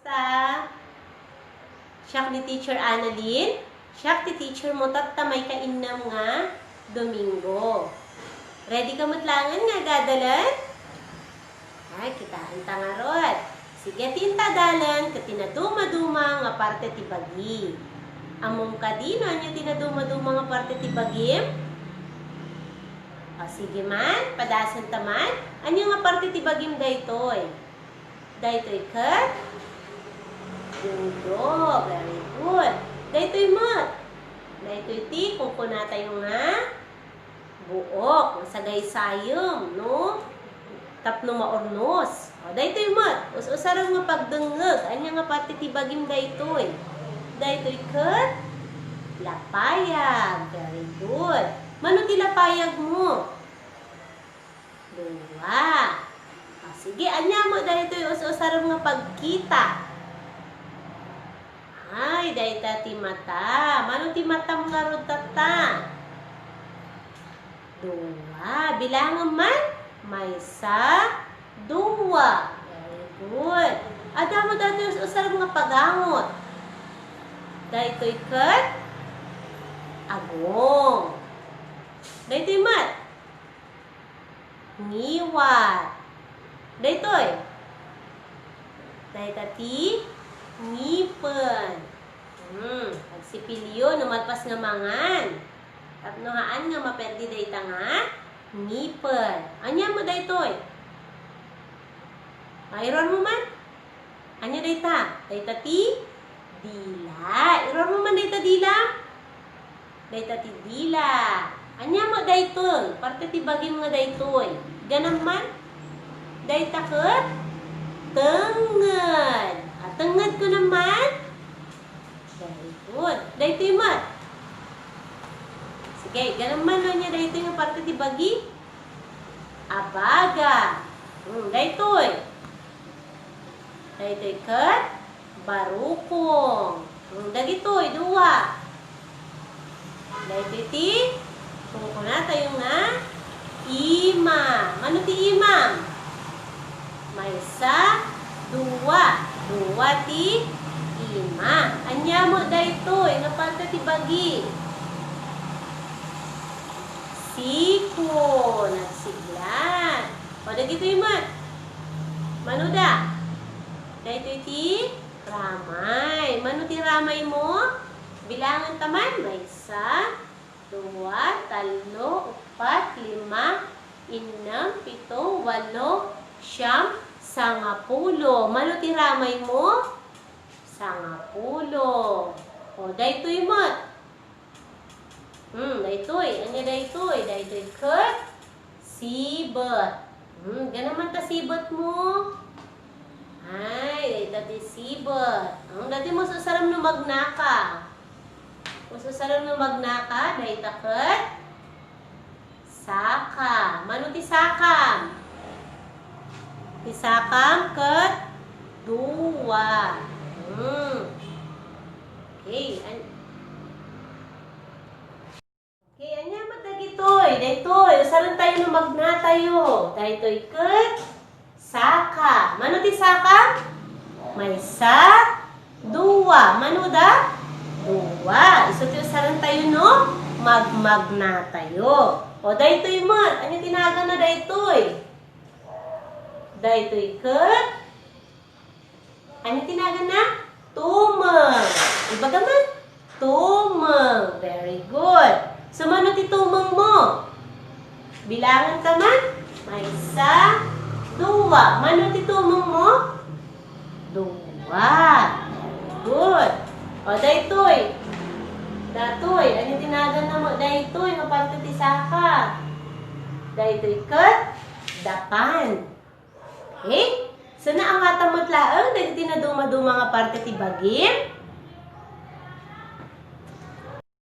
Sa siya ni Teacher Annalyn, siya ti teacher mo tatamay kainam nga Domingo. Ready ka matlangan nga gadalan? Ay, kitaan ta nga rod. Sige tintadalan ka tinaduma-duma nga parte ti bagi. Amom ka din, ano tinaduma-duma nga parte ti bagim? O sige man, padasan taman. Ano nga parte ti bagim daytoy? Daytoy kat? Dudo, very good. Daytoy mat. Daytoy ti, kung kuna tayo nga buok, masagay sayom, no? Tapno maornos. O, daytoy mat. Us-usarang nga pagdengeg. Anya nga parte ti bagim daytoy? Daytoy kat? Lapayag. Very good. Mano ti lapayag mo? Dua. O, sige, anya mo daytoy us-usarang nga pagkita. Ay, dayta ti mata. Mano ti mata mo nga rod tata? Dua. Bilangan man? Maysa, dua. Very good. Ada mo dati usarang nga pagangot. Daytoy kat? Agong. Daytoy mat? Ngiwat. Daytoy? Dayta ti? Ngipen. Pagsipilyo, numalpas nga mangan. Tapnohaan nga maperdi dayta nga ngipen. Anya mo daytoy? Iron mo man? Anya dayta? Dayta ti dila. Iron mo man dayta dila? Dayta ti dila. Anya mo daytoy? Parte ti bagim nga daytoy. Ganam man? Dayta ket tenged. Tenged ko naman? Very good. Daytoy mat? Sige, ganun man niya daytoy nga parte ti bagi? Abaga. Daytoy. Daytoy ket barukong. Dagitoy, duwa. Daytoy ti, kung kuna tayo nga, imam. Ano ti imam? Maysa, duwa. Duwa ti ima. Anya mo daytoy nga parte ti bagi? Siko. Nagsiglan. O dagitoy mat? Manuda? Daytoy ti ramay. Mano ti ramay mo? Bilangan taman. Maysa, duwa, talo, upat, lima, inam, pito, walo, siyam, sangapulo. Mano ti ramay mo? Sangapulo. O, daytoy mat? Daytoy. Anya daytoy? Daytoy ket sibet. Ganaman ta sibet mo? Ay, dayta ti sibet. Dati mo susaram no magnaka. Susaram no magnaka, dayta ket saka. Mano ti sakam? Ti sakam ket duwa. Okay. Okay, anya mat dagitoy? Daytoy, usaran tayo no magna tayo. Daytoy ket saka. Mano ti saka? Maysa, duwa. Mano da? Duwa. Isu ti usaran tayo no magmagna tayo. O daytoy mat, anya tinaga na daytoy? Daytoy ket anya tinaga na? Tumeng. Ibaga man? Tumeng. Very good. So, mano ti tumeng mo? Bilangan ka man? Maysa, duwa. Mano ti tumeng mo? Duwa. Good. O, daytoy. Datoy. Ano tinagan na mo? Daytoy. Nga parte ti saka. Daytoy ket dapan. Okay? So, naangatan mo't laang, dahil tinaduma-duma nga parte ti bagim.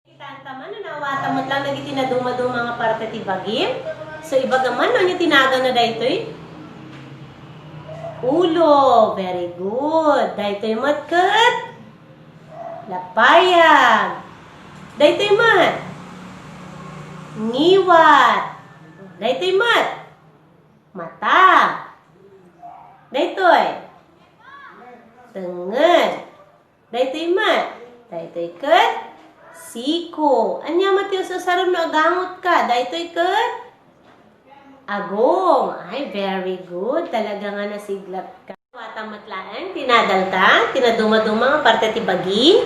Itantaman, naawatan mo't lang, dahil tinaduma-duma nga parte ti bagim. So, ibagaman, ano tinaga na daytoy? Ulo. Very good. Daytoy mat ket lapayag. Daytoy mat ngiwat. Daytoy mat mata. Daytoy Tenged. Daytoy mat. Daytoy ket siko. Anya Mateo sa sarong no agamot ka. Daytoy ket agong. Ay, very good. Talaga nga nasiglat ka. Watang matlaan, tinadalta, tinaduma-duma nga parte ti bagi.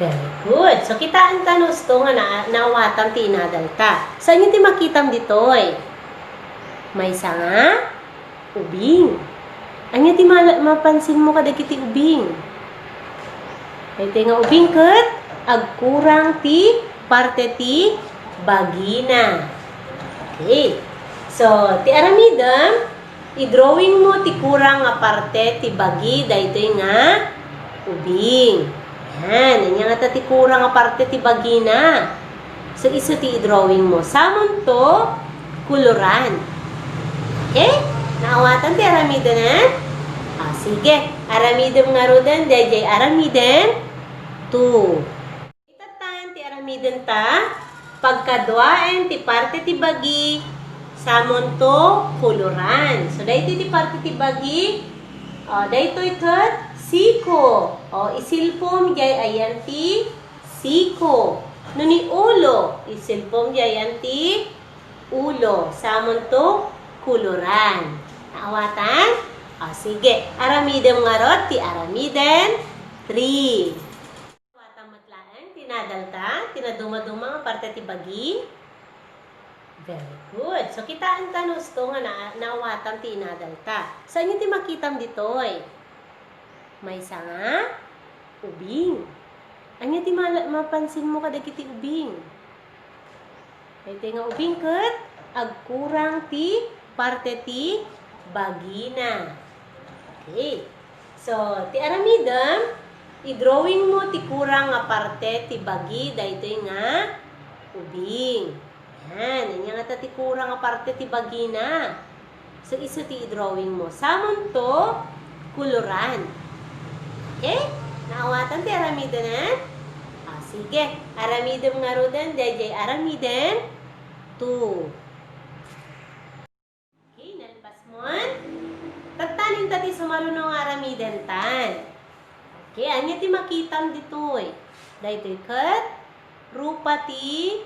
Very good. So, kitaan ka no sto nga nawatang tinadalta. Saan yung ti makitam ditoy? May sanga ubing. Anya ti mapansin mo kada kiti ubing? Ito nga ubing ket agkurang ti parte ti bagina. Okay. So, ti aramidem, i-drawing mo ti kurang nga parte ti bagi daytoy nga ubing. Yan, anya nga ti kurang nga parte ti bagina. So, iso ti i-drawing mo. Samon to kuluran. Okay? Naawatan ti aramidem na? Sige. Aramidem nga rodan, dayjay aramidem 2. Itatan ti aramidem ta, pagkadwaen ti parte ti bagi, samon to kuluran. So, daytoy ti parte ti bagi, daytoy ket siko. Isilpom jay ayan ti siko. No ni ulo, isilpom jay ayan ti ulo. Samon to kuluran. Naawatan? Sige. Aramidem nga rot ti aramidem 3. Watang matlaan, tinadalta, tinaduma-duma nga parte ti bagi. Very good. So, kitaan ka no sto nga nawatang ti inadalta. Saan yung ti makitam ditoy? May sanga ubing. Anya ti mapansin mo kada kiti ubing? Ito nga ubing ket agkurang ti parte ti bagina. Okay. So, ti aramidem, i-drawing mo ti kurang nga parte ti bagi daytoy nga ubing. Yan, anya nga ti kurang nga parte ti bagina. So, iso ti i-drawing mo. Samon to kuluran. Okay? Naawatan ti aramidem na? Sige. Aramidem nga rodan, dayjay aramidem 2. Okay, nalpas mo. Tatanin tati sumarunong aramiden tan. Okay, anya ti makitam ditoy. Daytoy ket rupa ti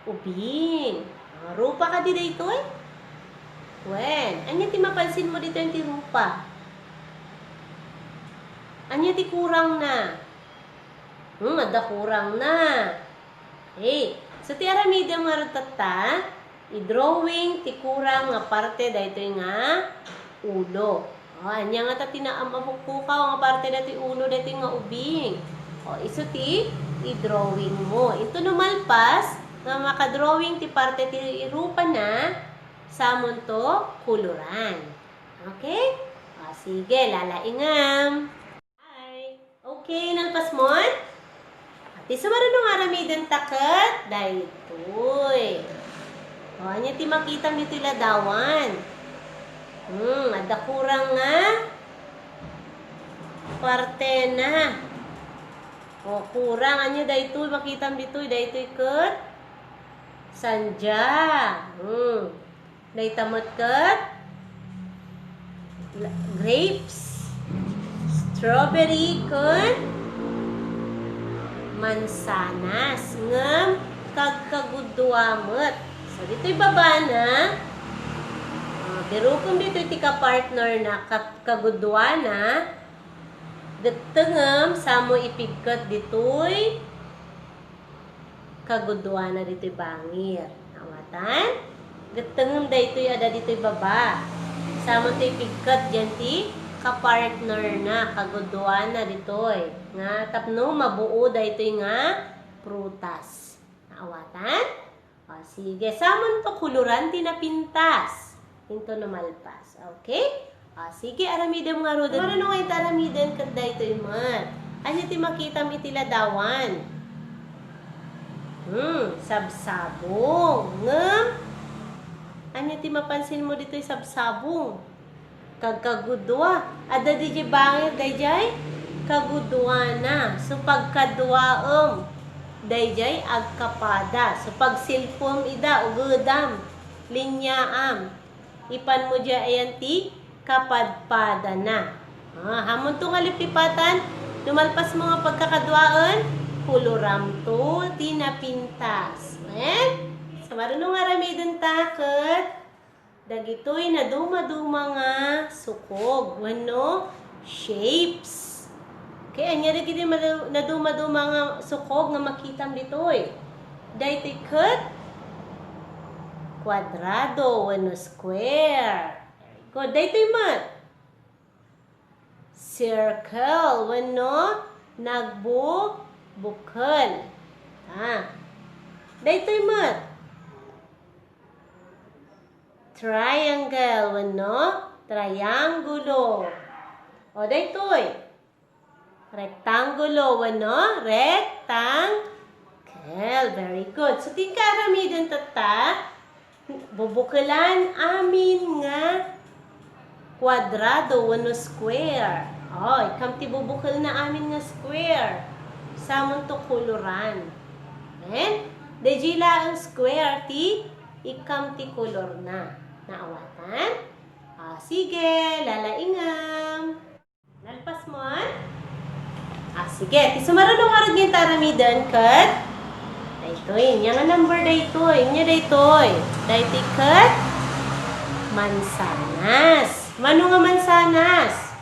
ubing. Rupa ka di daytoy? Wen, anya ti mapansin mo dito yung ti rupa? Anya ti kurang na? Ada kurang na. Okay, so ti aramiden nga tata, i-drawing ti kurang nga parte daytoy nga ulo. Anya nga ta tinaamapukaw nga parte dati ulo dati nga ubing. Iso ti i-drawing mo. Ito numalpas nga makadrawing ti parte ti rupa na samon to kuluran. Okay? Sige, lalaingam. Hi. Okay, nalpas mo? Ati sumarunong aramiden taket daytoy. Anya ti makita dito iladawan. Ada kurang nga parte na. Kurang anya daytoy makita ditoy daytoy ket sanja. Daytamot ket grapes, strawberry ket mansanas ngem kagkagudduamet. So ditoy baba na. Pero kung dito ti ka-partner na kagudwa na, datengem samo ipigkat ditoy kagudwa na ditoy bangir. Nawatan? Datengem daytoy ada ditoy baba. Samo ti ipigkat diyan ti ka-partner na kagudwa na ditoy. Nga tapno mabuo daytoy nga prutas. Nawatan? Sige, samon to kuluran ti napintas. Into numalpas. Okay? Sige, aramidem nga rodan. Marunong ay taramiden kat daytoy mat. Anya ti makitam iti ladawan? Sabsabong. Ngem? Anya ti mapansin mo dito'y sabsabong? Kagkagudwa. Ada di bangir dayjay? Kagudwa na. So pagkadwaem dayjay agkapada. So pagsilpom ida ugedam linyaam. Ipan mo dya ayan ti kapadpada na. Hamon to nga lipipatan, lumalpas mga pagkakadwaan, kuluram to, tinapintas. So marunong nga ramidon takot, dagitoy na duma-duma nga sukog, wano, shapes. Okay, anya na gini na duma-duma nga sukog nga makitam ditoy. Dahitoy kat, kwadrado, wano square. Good, dahitoy mat. Circle, wano, nagbukal. Dahitoy mat. Triangle, wano, triangulo. O, dahitoy. Rectangulo, wano, rectangle. Very good. So, tingkaramidan tata, bubukalan amin nga kwadrado, wano square. O, ikam ti bubukal na amin nga square. Samon to kuluran. Dejila ang square ti, ikam ti kulor na. Naawatan? Sige, lalaingam. Lalpas mo, sige. Ti sumarunong arag yung taramidan, kat. Daytoy, nga number daytoy. Nya daytoy. Daytoy, kat. Mansanas. Mano nga mansanas?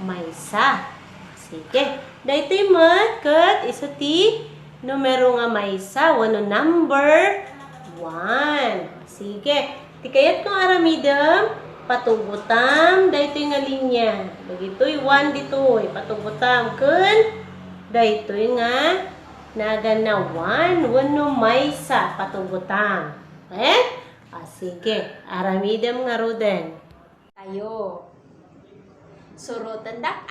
Maysa. Sige. Daytoy, mat, kat. Isa ti, numero nga maysa. Wano number 1. Sige. Ti kayat kong aramidam, patugutam, daytoy nga linya. Dagitoy 1 ditoy, patugutam kun, daytoy nga naga na 1, wano maysa, patugutam. Sige, aramidam nga roden. Tayo. Surutan dak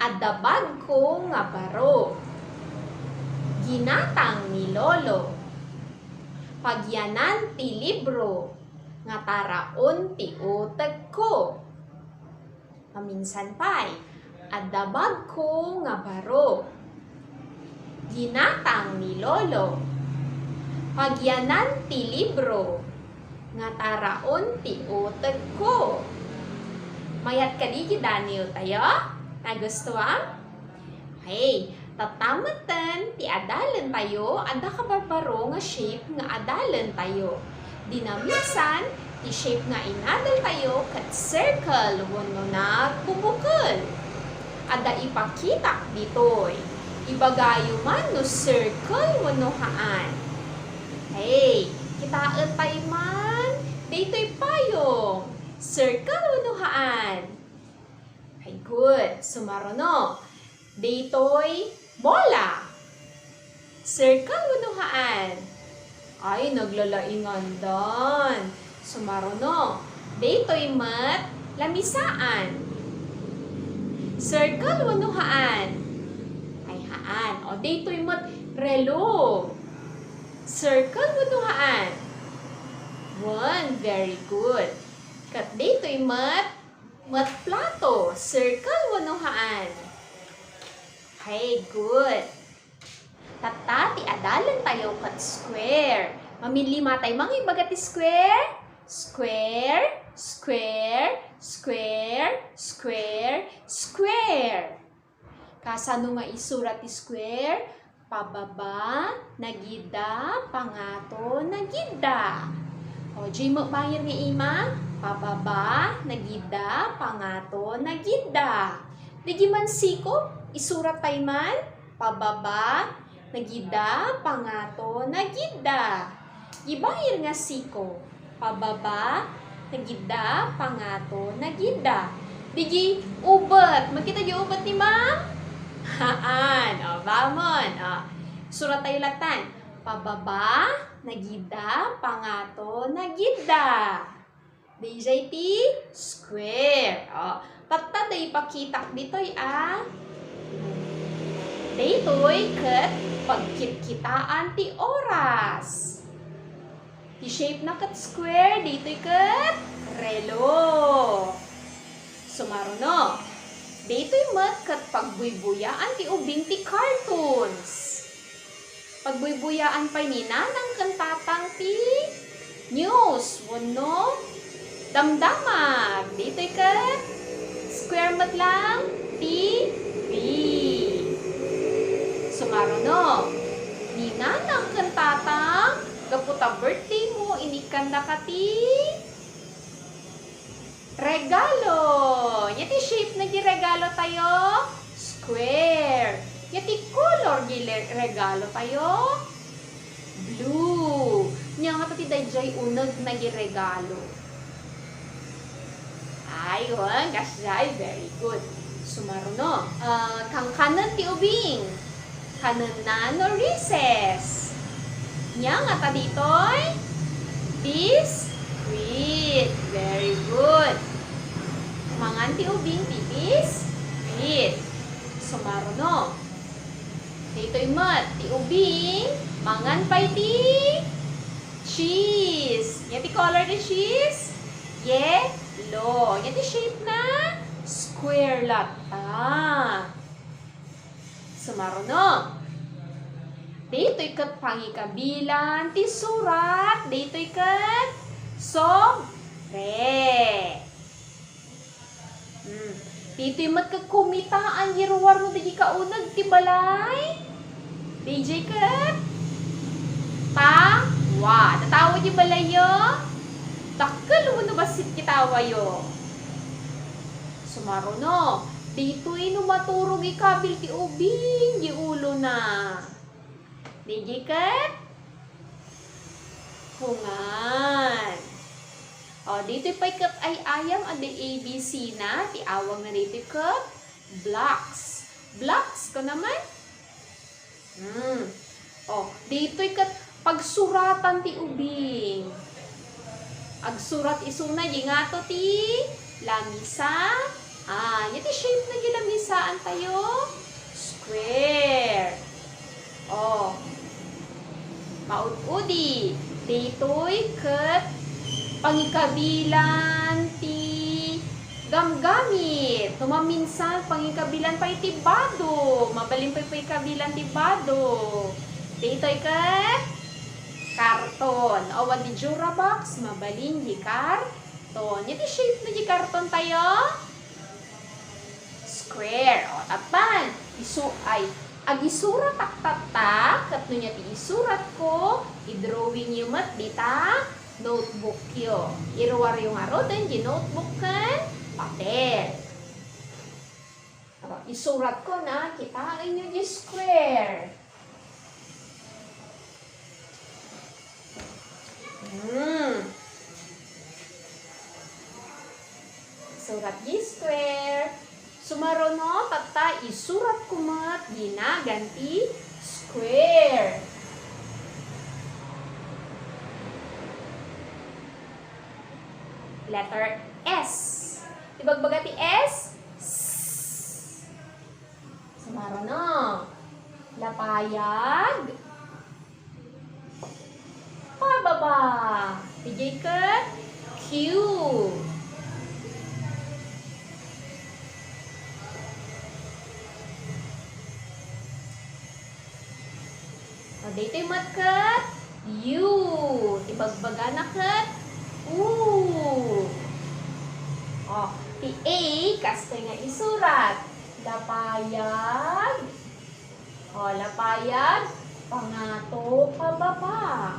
adabag ko nga baro. Ginatang ni lolo. Pagyanan ti libro, nga taraon ti utag ko. Maminsan pa'y, adabag ko nga baro. Ginatang ni lolo. Pagyanan ti libro, nga taraon ti utag ko. Mayat ka di Daniel tayo? Nagustuhan? Hey, tatamatan ti adalan tayo, ada kabarbaro nga shape nga adalan tayo. Dinamisan, ti shape nga inadal tayo kat circle, wano nagbubukal. Ada ipakita ditoy. Ibagayo man no circle, wano haan. Hey, kitaan tayo man, dito'y payong. Circle, wano haan. Hey, good. Sumarono. Dito'y bola. Circle, wanuhaan. Ay, naglalaingan doon. Sumarono. Dito'y mat, lamisaan. Circle, wanuhaan. Ay, haan. O, dito'y mat, relo. Circle, wanuhaan. 1, very good. Kat dito'y mat plato. Circle, wanuhaan. Okay, good. Tata, ti adalan tayo kat square. Mamilima tayo mga ibagati square. Square, square, square, square, square. Kasano nga isurat ti square? Pababa, nagida, pangato, nagida. O, di mo bayar nga ima? Pababa, nagida, pangato, nagida. Di man sikop? Isurat tayo man, pababa, nagida, pangato, nagida. Ibahir nga siko, pababa, nagida, pangato, nagida. Digi, ubat. Magkita yung ubat ni ma'am? Haan. O, bamon. O, surat tayo latan. Pababa, nagida, pangato, nagida. DJT, square. O, tatta day pakitak dito'y daytoy ket pagkitkitaan ti oras. Ti shape na ket square, daytoy ket relo. Sumaruno. Daytoy mat ket pagbuybuyaan ti ubing ti cartoons. Pagbuybuyaan pa nina ng kantatang ti news, wano damdamag. Daytoy ket square mat lang, TV. Sumaruno, di nanang kantatang, kaputa birthday mo, inikanda ka ti regalo. Yati shape na regalo tayo, square. Yati color regalo tayo, blue. Nya nga ti dayjay uneg na regalo. Ayun, kasjay, very good. Sumaruno, kang kanan ti ubing. Kanan na no recess. Nya nga ta ditoy, biscuit. Very good. Mangan ti ubing ti biscuit. Sumaruno. Dito'y mat, ti ubing, mangan pa'y ti cheese. Yan ti color ti cheese? Yellow. Yan ti shape na square lata. Sumaruno. Dito'y kat pangikabilan, ti surat. Dito'y kat sobre. Dito'y mat kakumitaan, yiruwar no di kaunag, ti balay. DJ kat tawa. Natawa di balay yo? Takal mo no basit kitawa yo. Sumaruno. Dito'y no maturog ikabil ti ubing, di ulo na. DJ kat hungan. O, dito pa'y kat ay ayam at ABC na. Ti awang na dito kat blocks. Blocks ka naman? O, dito'y kat pagsuratan ti ubing. Agsurat isuna, di nga to ti lamisa. Yan ti shape na gilamisaan tayo. Square. O, maud-udi. Dito'y kat pangikabilan ti gamgamit. Tumaminsan pangikabilan pa iti bado. Mabalin pa ikabilan ti bado. Dito'y kat karton. Awan di Durabox, mabalin di karton. Iti shape na di karton tayo. Square. O, tapan. Agisurat tak kat nunya ti isurat ko. I-drawing yung mat dita. Notebook yo. Iruwar yung aro din di notebook kan papel. Isurat ko na kitain nyo di square. Surat di square. Sumaruno tata isurat ko mat ginaganti square. Letter S. Ibagbaga ti S. Sumaruno. Lapayag. Pababa. DJ kat Q. O, dito yung mat kat U. Ibagbaga na kat O, ti A, kastoy nga isurat. Lapayag. O, lapayag. Pangato, pababa.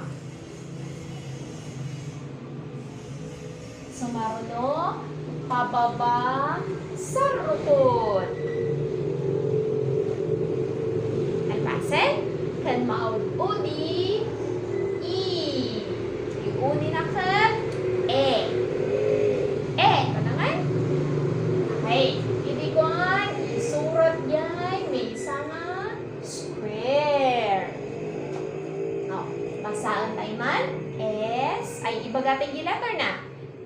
Sumaruno, pababa, sarukot. Alpasen, kan maud-udi, I. Iuni na kat E. Ito naman. Okay. Ibiguan, isurat yan. May isa nga square. O, basaan tayo man. S. Ay, ibaga tayo yung letter na.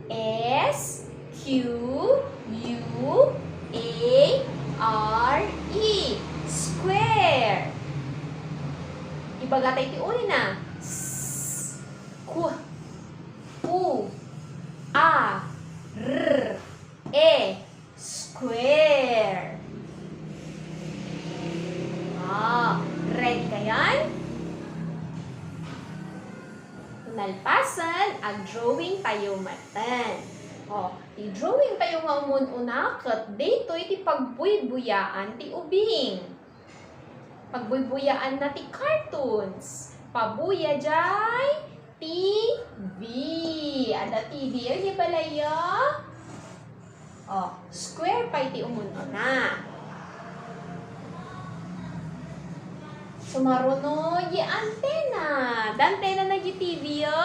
S, Q, U, A, R, E. Square. Ibaga tayo tiunin na. S, Q, U, A, R, E. Square. Red ka yan? Nalpasan, ag-drawing tayo matan. Ti drawing tayo nga umununakot, daytoy ti pagbuybuyaan ti ubing. Pagbuybuyaan na ti cartoons. Pabuya jay TV. Ada TV yun, di balayo? Square pa iti umununa. Sumaruno di antena. Dantena na di TV yo.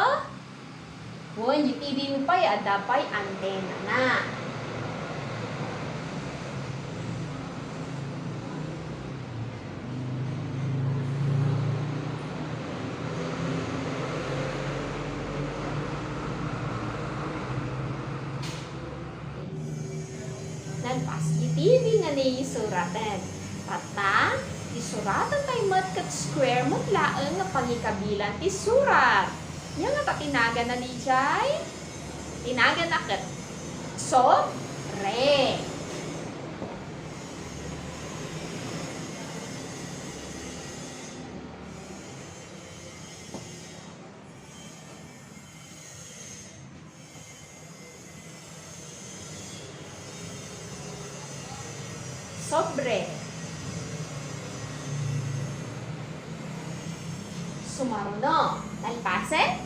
Won di TV mo pa ada pa'y antena na. Nagpas di TV nga ni suratan. Pata, isuratan tayo kat square mo laeng nga pangikabilan ti surat. Yan nga tinaga na ni Jai. Tinaga na kat. Sobre. Sobre. Sumaruno. Talpasen?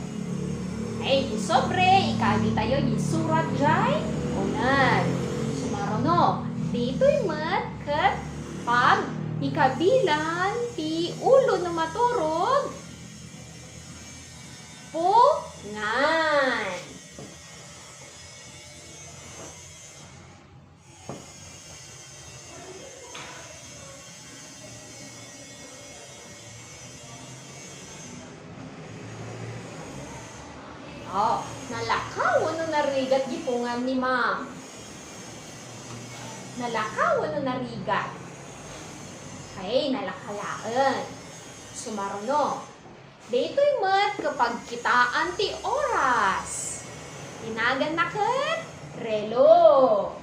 Ay, di sobre. Ikabi tayo, di surat jay. Unag. Sumaruno. Dito'y mat kat pag ikabilan ti ulo na maturog. Pungan. Nalakaw ano narigat gipungan ni ma'am. Nalakaw ano narigat. Okay, nalakalaan. Sumaruno. Dito'y mat kapag kitaan ti oras. Tinagan na kat relo.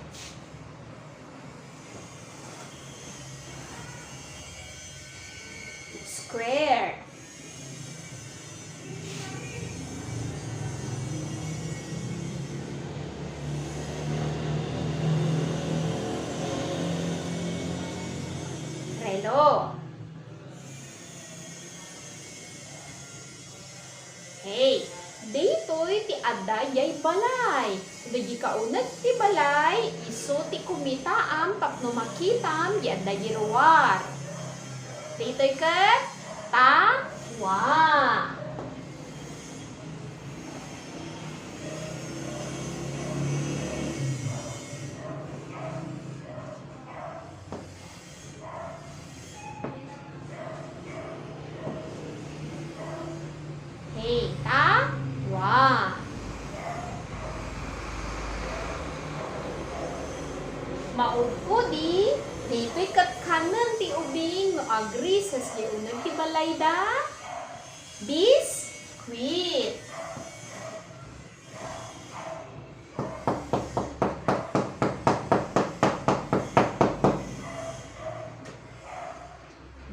Square. Relo. Hey, daytoy ti adayay balay. Dagi kaunag ti balay, iso ti kumitaam tapno makitam di adayay ruwar. Daytoy ket tawa. Tawa. Maupo di, dito'y katkanan ti ubing no agri sa sliunag ti balay da. Biskwit.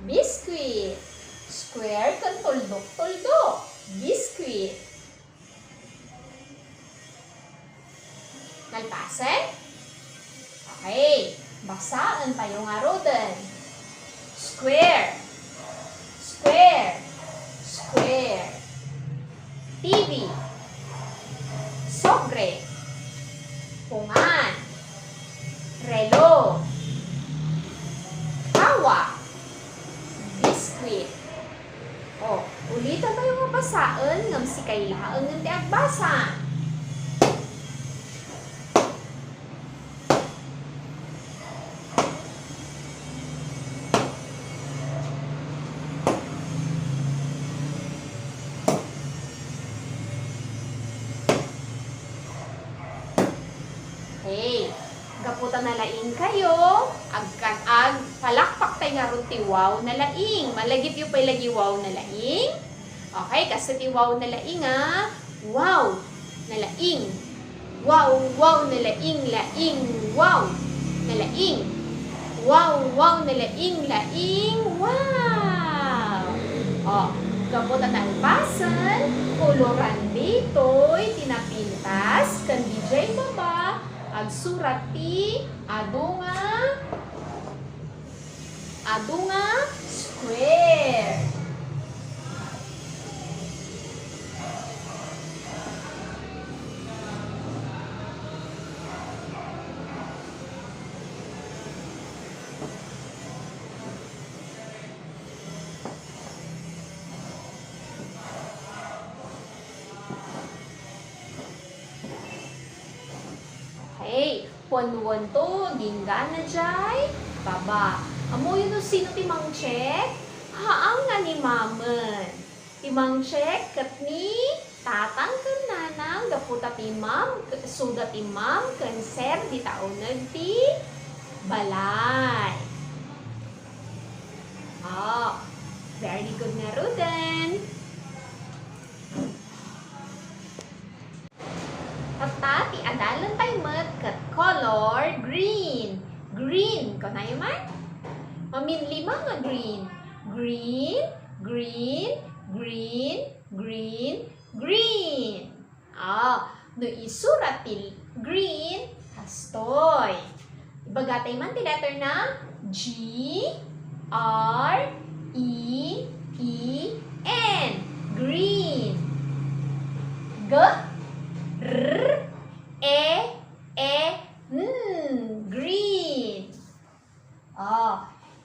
Biskwit. Square kan tuldok-tuldok. Biskwit. Nalpasen? Okay. Basaan tayo nga roden. Square. Square. Square. TV. Sobre. Pungan. Relo. Tawa. Biskwit. Ulitan tayo nga basaan ngam si kailangan ng ti agbasa. Hey, gaputan na laing kayo. Ag palakpak tayo nga ron ti wow na laing. Malagip yung pa'y lagi wow na laing. Okay, kasi ti wow na laing wow na laing. Wow, wow na laing, laing, wow na laing. Wow, wow na laing, laing, wow. Gabot ang nalpasan, koloran ditoy, tinapintas, kan DJ baba, agsurat ti, adunga, square. Hey, ponwon to, ginggana jay, baba. Amo yun no sino timang check? Haang nga ni mamen. Timang check kat ni tatang kan nanang gaputa timam, suda timam, kan ser di taunag ti balay. Oh, very good nga Ruden. Tata, ti adalan tayo kat color green. Green, ko na yun man? Mamin lima nga green. Green, green, green, green, green. No isurat ti green, hastoy. Ibagatay man ti letter na G, R, E, E, N. Green. G, R, E, N. Green.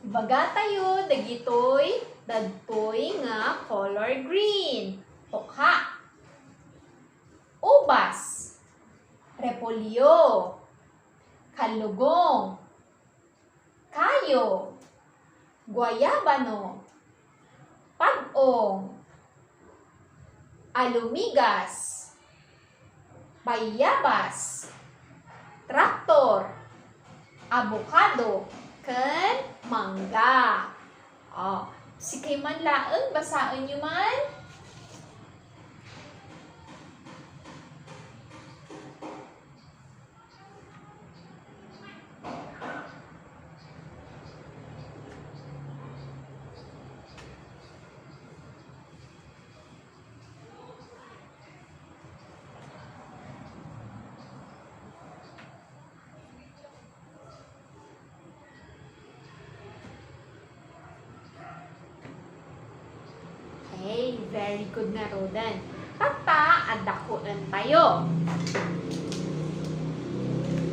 Ibaga tayo, dagitoy, dadtoy nga color green. Tokha. Ubas. Repolyo. Kalugong. Kayo. Guayabano. Pag-ong. Alumigas. Bayabas. Traktor. Avocado. Ken mangga. Si kay man laeng basaan nyo man. Hey, very good na Rodan. Tata, adakuan tayo.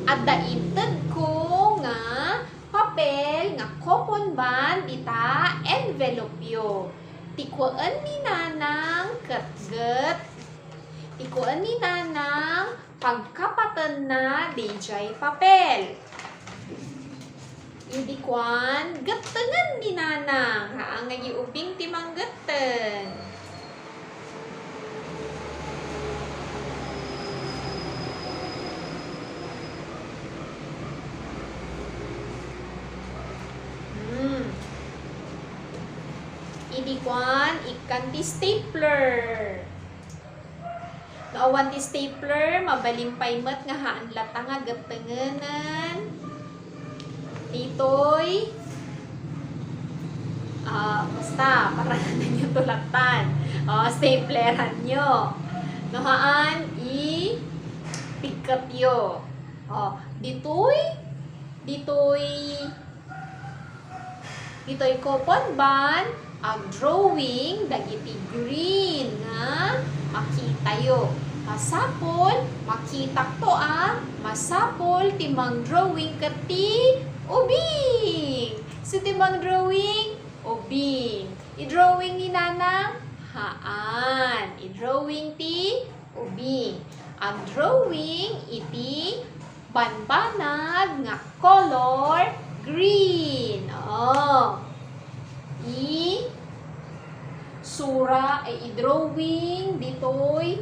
Adaited ko nga papel nga coupon band ita envelopyo. Tikuan ni nanang katget. Tikuan ni nanang pagkapatan na dijay papel. Hindi kwan, gatengan ni nanang. Haang nga ubing timang gaten. Hindi kwan, ikan ti stapler. Naawan ti stapler, mabalimpay mat nga haan lata nga gatenganan. Ditoy, basta, para na nyo tulatan. Stapleran nyo. Nahaan, i-pikat yo. Ditoy coupon ban, ang drawing, dagiti green nga, makita yo. Masapol, makita to masapol, timang drawing kati, ubing. So, timang drawing, ubing. I-drawing ni nanang, haan. I-drawing ti, ubing. Ang drawing, iti, banbanag nga color, green. I-drawing, ditoy,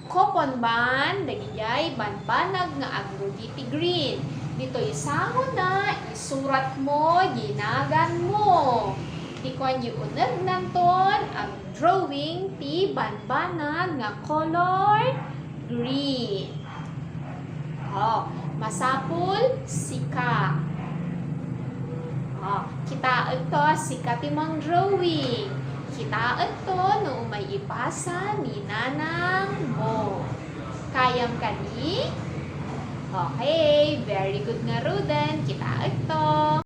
coupon ban, dagijay, banbanag nga agrogiti green. Dito isangon na, isurat mo, ginagan mo. Di ko nyo unag nanton, ang drawing ti banbanag nga color green. Masapul, sika. Kita ito, sika timang drawing. Kitaan to no may ipasa ni nanang mo. Kayam kani? Okay, very good nga Ruda.